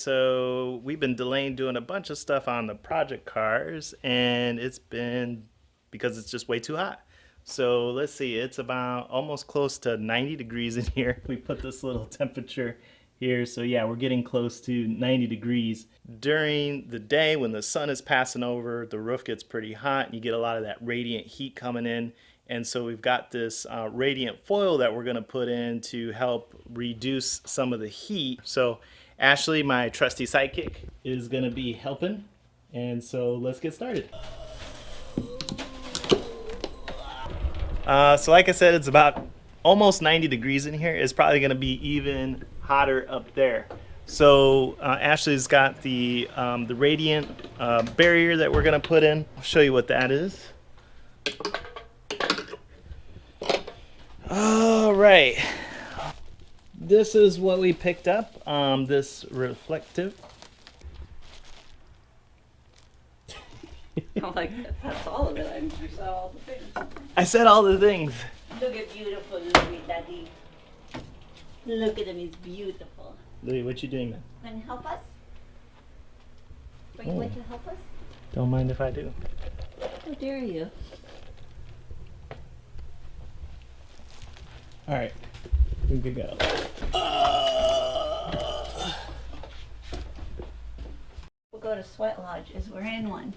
So we've been delaying doing a bunch of stuff on the project cars, and it's been because it's just way too hot. So let's see, it's about almost close to 90 degrees in here. We put this little temperature here, so yeah, we're getting close to 90 degrees. During the day when the sun is passing over, the roof gets pretty hot and you get a lot of that radiant heat coming in. And so we've got this radiant foil that we're gonna put in to help reduce some of the heat. So Ashley, my trusty sidekick, is gonna be helping. And so let's get started. So like I said, it's about almost 90 degrees in here. It's probably gonna be even hotter up there. So Ashley's got the radiant barrier that we're gonna put in. I'll show you what that is. All right, this is what we picked up, this Reflectix. I'm like, that's all of it. You saw all the things. I said all the things. Look at beautiful Louis, Daddy. Look at him, he's beautiful. Louis, what you doing then? Want to help us? Are you going to help us? Don't mind if I do. How dare you? All right, we could go. We'll go to Sweat Lodges. We're in one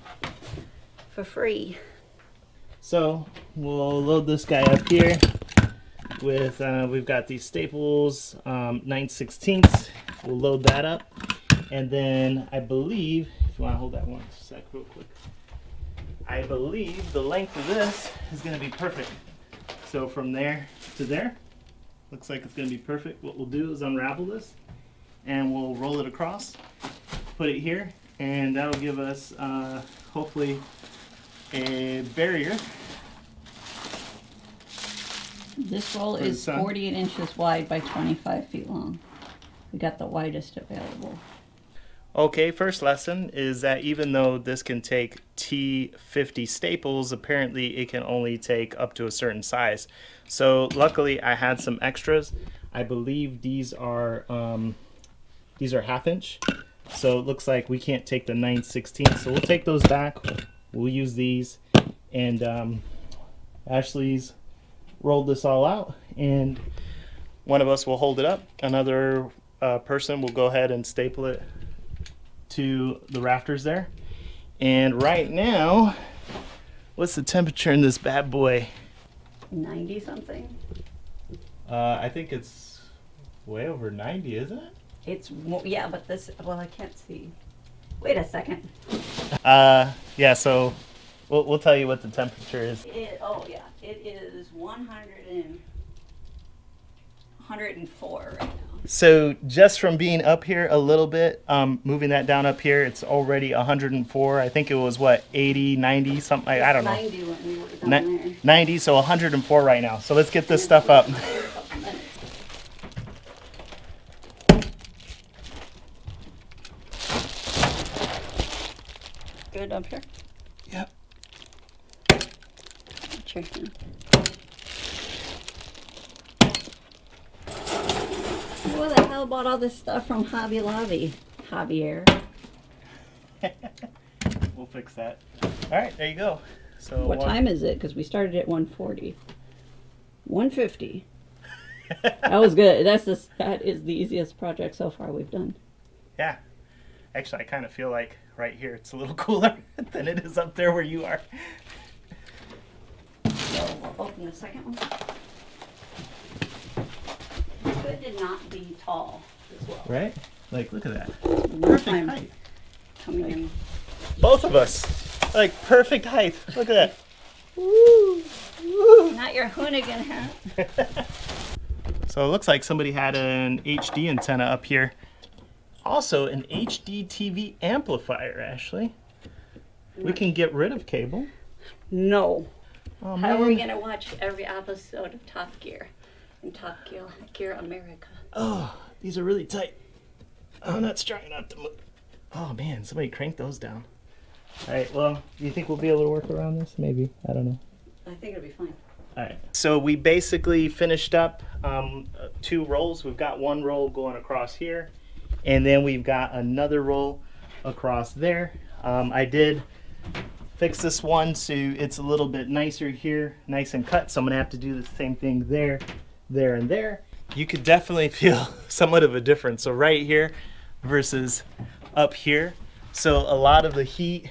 for free. So we'll load this guy up here with, we've got these Staples 9/16. We'll load that up. And then I believe, if you want to hold that one sec real quick, I believe the length of this is going to be perfect. So from there to there, looks like it's going to be perfect. What we'll do is unravel this and we'll roll it across, put it here, and that'll give us hopefully a barrier. This roll is 48 inches wide by 25 feet long. We got the widest available. Okay, first lesson is that even though this can take T50 staples, apparently it can only take up to a certain size. So luckily I had some extras. I believe these are half inch. So it looks like we can't take the 9/16. So we'll take those back. We'll use these. And Ashley's rolled this all out, and one of us will hold it up. Another person will go ahead and staple it to the rafters there. And right now, what's the temperature in this bad boy? 90 something. I think it's way over 90, isn't it? It's, yeah, but this, well, I can't see. Wait a second. Yeah, so we'll tell you what the temperature is. Oh yeah, it is 104 right now. So just from being up here a little bit, moving that down up here, it's already 104. I think it was what, 80, 90, something like, I don't know. 90 when we were down there. 90, so 104 right now. So let's get this stuff up. Good up here? Yep. Check in. What the hell bought all this stuff from Hobby Lobby? Javier. We'll fix that. All right, there you go. So What time is it? Because we started at 1:40. 1:50. That was good. That is the easiest project so far we've done. Yeah. Actually, I kind of feel like right here it's a little cooler than it is up there where you are. So we'll open the second one. It's good to not be tall as well. Right? Like, look at that. Perfect Perfect height. Coming in. Both of us. Like, perfect height. Look at that. Woo! Woo! Not your Hoonigan hat. So it looks like somebody had an HD antenna up here. Also, an HD TV amplifier, Ashley. We can get rid of cable. No. Oh, How are we man. going to watch every episode of Top Gear and Top Gear America? Oh, these are really tight. Oh, not strong enough to move. Oh, man, somebody cranked those down. All right, well, do you think we'll be able to work around this? Maybe. I don't know. I think it'll be fine. All right. So we basically finished up 2 rolls. We've got 1 roll going across here, And then we've got another roll across there. I did fix this one so it's a little bit nicer here, nice and cut. So I'm gonna have to do the same thing there, there, and there. You could definitely feel somewhat of a difference. So right here versus up here. So a lot of the heat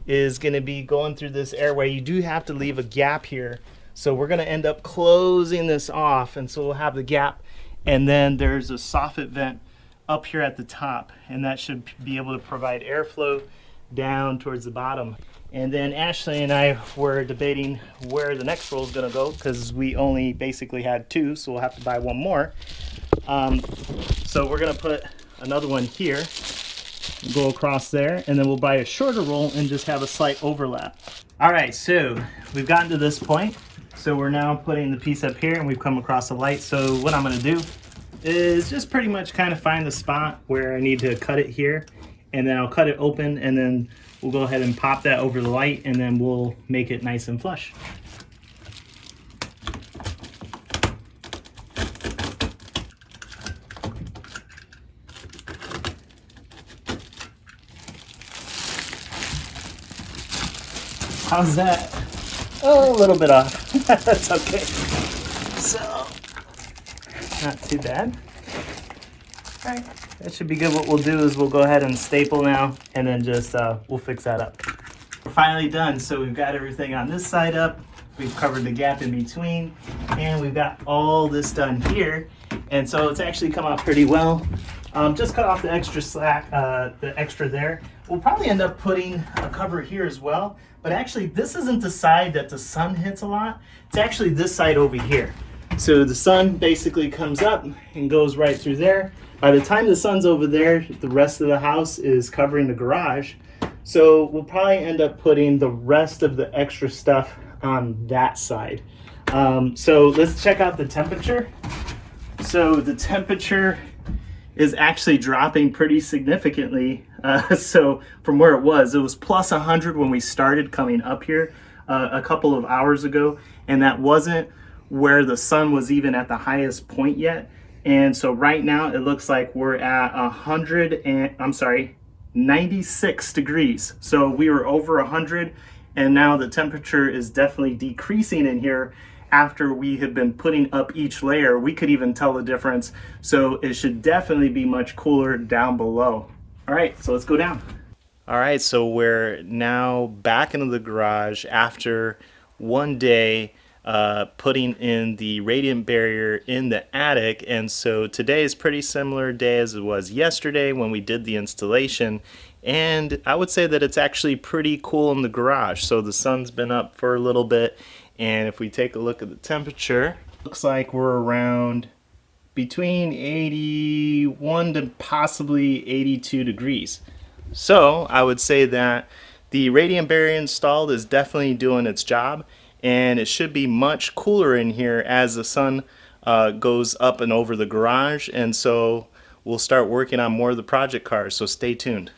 is gonna be going through this airway. You do have to leave a gap here. So we're gonna end up closing this off, and so we'll have the gap, and then there's a soffit vent up here at the top, and that should be able to provide airflow down towards the bottom. And then Ashley and I were debating where the next roll is going to go, because we only basically had two, so we'll have to buy one more. So we're going to put another one here, go across there, and then we'll buy a shorter roll and just have a slight overlap. All right, so we've gotten to this point. So we're now putting the piece up here, and we've come across the light. So what I'm going to do is just pretty much kind of find the spot where I need to cut it here, and then I'll cut it open, and then we'll go ahead and pop that over the light, and then we'll make it nice and flush. How's that? Oh, a little bit off. That's okay. So, not too bad. All right, that should be good. What we'll do is we'll go ahead and staple now, and then just we'll fix that up. We're finally done. So we've got everything on this side up. We've covered the gap in between, and we've got all this done here. And so it's actually come out pretty well. Just cut off the extra slack, the extra there. We'll probably end up putting a cover here as well. But actually, this isn't the side that the sun hits a lot. It's actually this side over here. So the sun basically comes up and goes right through there. By the time the sun's over there, the rest of the house is covering the garage. So we'll probably end up putting the rest of the extra stuff on that side. So let's check out the temperature. So the temperature is actually dropping pretty significantly. So from where it was plus 100 when we started coming up here a couple of hours ago, and that wasn't where the sun was even at the highest point yet. And so right now it looks like we're at 96 degrees. So we were over 100, and now the temperature is definitely decreasing in here. After we had been putting up each layer, we could even tell the difference. So it should definitely be much cooler down below. All right, so let's go down. All right, so we're now back into the garage after one day putting in the radiant barrier in the attic. And so today is pretty similar day as it was yesterday when we did the installation. And I would say that it's actually pretty cool in the garage. So the sun's been up for a little bit. And if we take a look at the temperature, looks like we're around between 81 to possibly 82 degrees. So I would say that the radiant barrier installed is definitely doing its job, and it should be much cooler in here as the sun goes up and over the garage. And so we'll start working on more of the project cars, so stay tuned.